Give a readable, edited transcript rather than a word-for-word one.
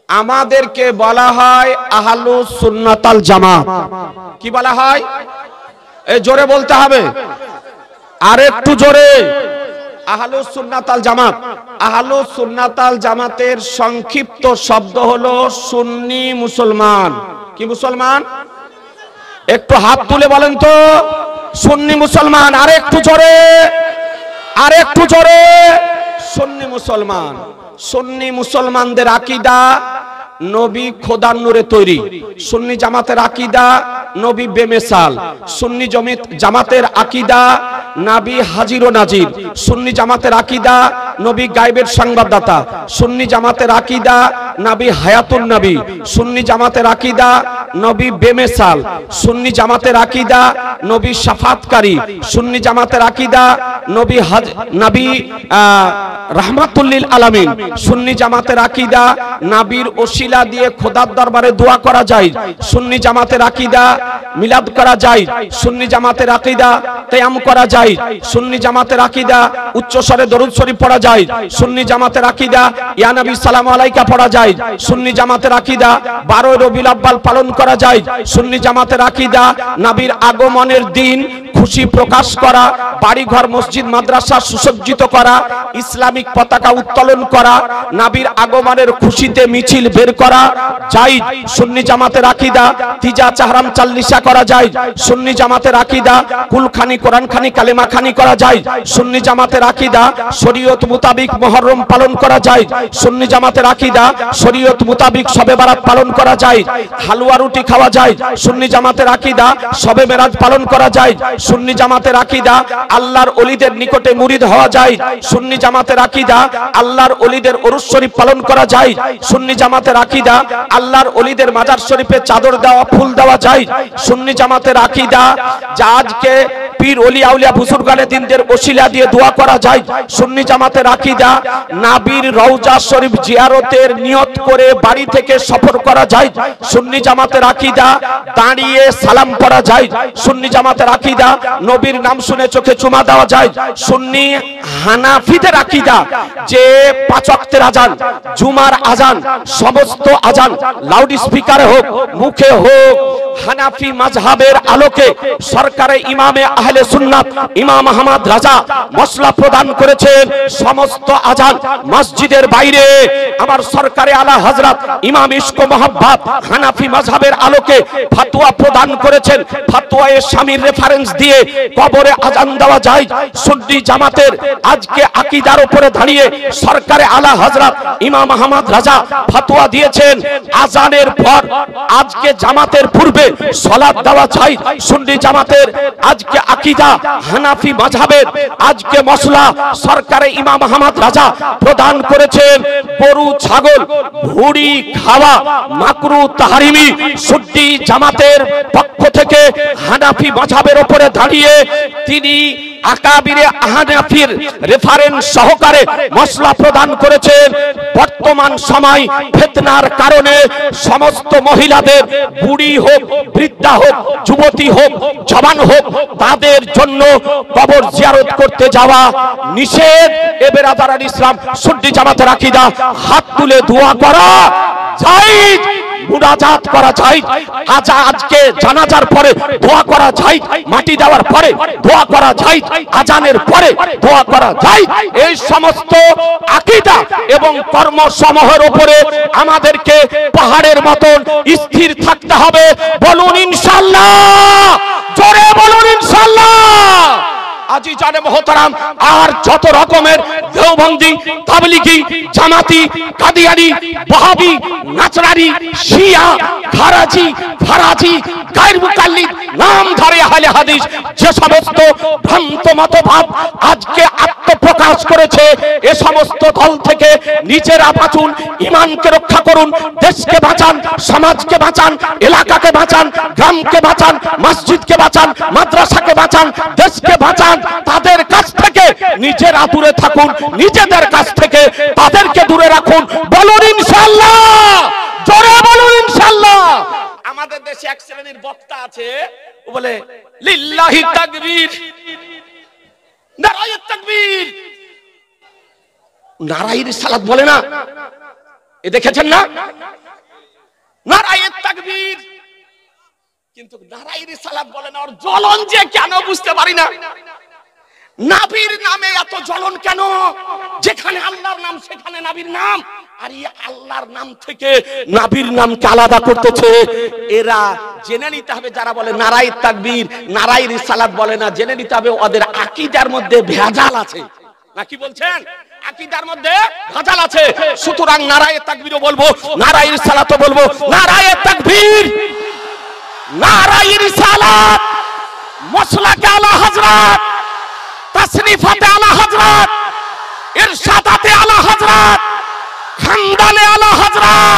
আমাদেরকে বলা হয় আহলুস সুন্নাত আল জামাত। কি বলা হয়? এই জোরে বলতে হবে, আর একটু জোরে। আহলুস সুন্নাত আল জামাত। আহলুস সুন্নাত আল জামাতের সংক্ষিপ্ত শব্দ হলো সুন্নি মুসলমান। কি মুসলমান? একটু হাত তুলে বলেন তো, সুন্নি মুসলমান। আর একটু জোরে, আর একটু জোরে। সুন্নি মুসলমান। সুন্নি মুসলমানদের আকীদা নবী খোদার নূরে তৈরি। সুন্নি জামাতের আকীদা নবী বেমেসাল। সুন্নি জামাতের আকীদা নবী হাজির ও নাজির। সুন্নি জামাতের আকীদা নবী গায়বের সংবাদদাতা। সুন্নি জামাতের আকীদা নবী হায়াতুন নবী। সুন্নি জামাতের আকীদা নবী বেমেসাল। সুন্নি জামাতের আকীদা নবী শাফাতকারী। সুন্নি জামাতের আকীদা নবী রাহমাতুল লিল আলামিন। সুন্নি জামাতের আকীদা নবীর ওসিলা দিয়ে খোদার দরবারে দোয়া করা যায়। সুন্নি জামাতের আকীদা মিলাদ করা যায়। সুন্নি জামাতের আকীদা কিয়াম করা যায়। সুন্নি জামাতের আকীদা উচ্চ স্বরে দরুদ শরীফ পড়া যায়। সুন্নি জামাতের আকীদা ইয়া নবী সালামু আলাইকা পড়া যায়। সুন্নি জামাতের আকীদা 12 রবিউল আউয়াল পালন করা যায়। সুন্নি জামাতের আকীদা নবীর আগমনের দিন খুশি প্রকাশ করা, বাড়িঘর মসজিদ মাদ্রাসা সুসজ্জিত করা, ইসলামিক পতাকা উত্তোলন করা, নবীর আগমনের খুশিতে মিছিল বের করা যায়। সুন্নি জামাতের আকীদা তিজা চাহরাম চাল্লিশা করা যায়। সুন্নি জামাতের আকীদা কুলখানি কোরআনখানি কালেমাখানি করা যায়। সুন্নি জামাতের আকীদা শরীয়ত মোতাবেক মুহররম পালন করা যায়। সুন্নি জামাতের আকীদা শরীয়ত মোতাবেক শবে বারাত পালন করা যায়। হালুয়া রুটি খাওয়া যায়। সুন্নি জামাতের আকীদা শবে মেরাজ পালন করা যায়। সুন্নি জামাতের আকীদা আল্লাহর ওলিদের নিকটে মুরিদ হওয়া যায়। সুন্নি জামাতের আকীদা আল্লাহর ওলিদের উরুস শরীফ পালন করা যায়। সুন্নি জামাতের আকীদা আল্লাহর ওলিদের মাজার শরীফে চাদর দেওয়া, ফুল দেওয়া যায়। সুন্নি জামাতের আকীদা যা আজকে পীর ওলি আউলিয়া বুজুর্গানে দিনদের ওসিলা দিয়ে দোয়া করা যায়। সুন্নি জামাতের আকীদা নবীর রওজা শরীফ জিয়ারতের নিয়ত করে বাড়ি থেকে সফর করা যায়। সুন্নি জামাতের আকীদা দাঁড়িয়ে সালাম পড়া যায়। সুন্নি জামাতের আকীদা নবীর নাম শুনে চোখে চুমা দেওয়া যায়। সুন্নি হানাফিদের আকীদা যে 5 ওয়াক্তের আজান, জুমার আজান, সমস্ত আজান লাউড স্পিকারে হোক, মুখে হোক, হানাফি মাযহাবের আলোকে সরকারে ইমামে আহলে সুন্নাত ইমাম আহমদ রাজা মসলা প্রদান করেছেন। সমস্ত আজান মসজিদের বাইরে আমার সরকারে আলা হযরত ইমাম ইশক মোহাব্বত হানাফি মাযহাবের আলোকে ফতোয়া প্রদান করেছেন। ফতোয়ায়ে স্বামীর রেফারেন্স দিয়ে কবরে আজান দেওয়া যায়। সুন্নি জামাতের আজকে আকীদার উপরে দাঁড়িয়ে সরকারে আলা হযরত ইমাম আহমদ রাজা ফতোয়া দিয়েছেন আজানের পর আজকে জামাতের পূর্বে সালাত দেওয়া যায়। সুন্নি জামাতের আজকে আকীদা হানাফি মাযহাবের আজকে মসলা সরকারে ইমাম আহমদ রাজা প্রদান করেছেন গরু ছাগল ভুড়ি খাওয়া মাকরু তাহরিমি। সুন্নি জামাতের পক্ষ থেকে হানাফি মাযহাবের উপরে দাঁড়িয়ে তিনি আকাবিরে আহনাফির রেফারেন্স সহকারে মসলা প্রদান করেছেন। বর্তমান সময় ফিতনার কারণে সমস্ত মহিলাদের বুড়ি হোক, বৃদ্ধা হোক, যুবতী হোক, জওয়ান হোক, তাদের জন্য কবর জিয়ারত করতে যাওয়া নিষেধ। এ বেরাদারান ইসলাম সুন্নি জামাতের আকীদা হাত তুলে দোয়া করা জায়েজ, মুনাজাত করা যায়। আজকে জানাজার পরে দোয়া করা যায়, মাটি দেওয়ার পরে দোয়া করা যায়, আজানের পরে দোয়া করা যায়। এই সমস্ত আকীদা এবং কর্মসমূহের উপরে আমাদেরকে পাহাড়ের মতন স্থির থাকতে হবে। বলুন ইনশাআল্লাহ, জোরে বলুন ইনশাআল্লাহ। আজি জানে মোহতারাম, আর যত রকমের দেওবন্দি, তাবলিগি, জামাতি, কাদিয়ানি, ওয়াহাবি, নাচরানি, শিয়া, খারাজি, ফারাজি, গায়র মুকাল্লিদ নাম ধরে আহলে হাদিস যে সমস্ত ভ্রান্ত মতবাদ আজকে আত্মপ্রকাশ করেছে, এ সমস্ত দল থেকে নিজেরা বাঁচুন, ঈমানকে রক্ষা করুন, দেশকে বাঁচান, সমাজকে বাঁচান, এলাকাকে বাঁচান, গ্রামকে বাঁচান, মসজিদকে বাঁচান, মাদ্রাসাকে বাঁচান, দেশকে বাঁচান। তাদের কাছ থেকে নিজেরা দূরে থাকুন, নিজেদের কাছ থেকে তাদেরকে দূরে রাখুন। বলুন ইনশাআল্লাহ, জোরে বলুন ইনশাআল্লাহ। আমাদের দেশে এক শ্রেণীর বক্তা আছে, ও বলে লিল্লাহি তাকবীর, নারায়ে তাকবীর। নারায়ে রিসালাত বলে না, এ দেখেছেন না? নারায়ে তাকবীর, কিন্তু নারায়ে রিসালাত বলে না। ওর জ্বলন যে কেন বুঝতে পারি না। নবীর নামে এত জ্বলন কেন? যেখানে আল্লাহর নাম সেখানে নবীর নাম, আর এই আল্লাহর নাম থেকে নবীর নামকে আলাদা করতেছে। এরা জেনে নিতে হবে, যারা বলে নারায়ে তাকবীর নারায়ে রিসালাত বলে না, জেনে নিতে হবে ওদের আকীদার মধ্যে ভেজাল আছে। নাকি বলছেন? আকীদার মধ্যে ভেজাল আছে। সুতরাং নারায়ে তাকবীরও বলবো, নারায়ে রিসালাতও বলবো। নারায়ে তাকবীর, নারায়ে রিসালাত, মাসলাকে আলা হযরত, তাসনিফাতে আলা হযরত, ইরশাদাতে আলা হযরত, খানদানে আলা হযরত।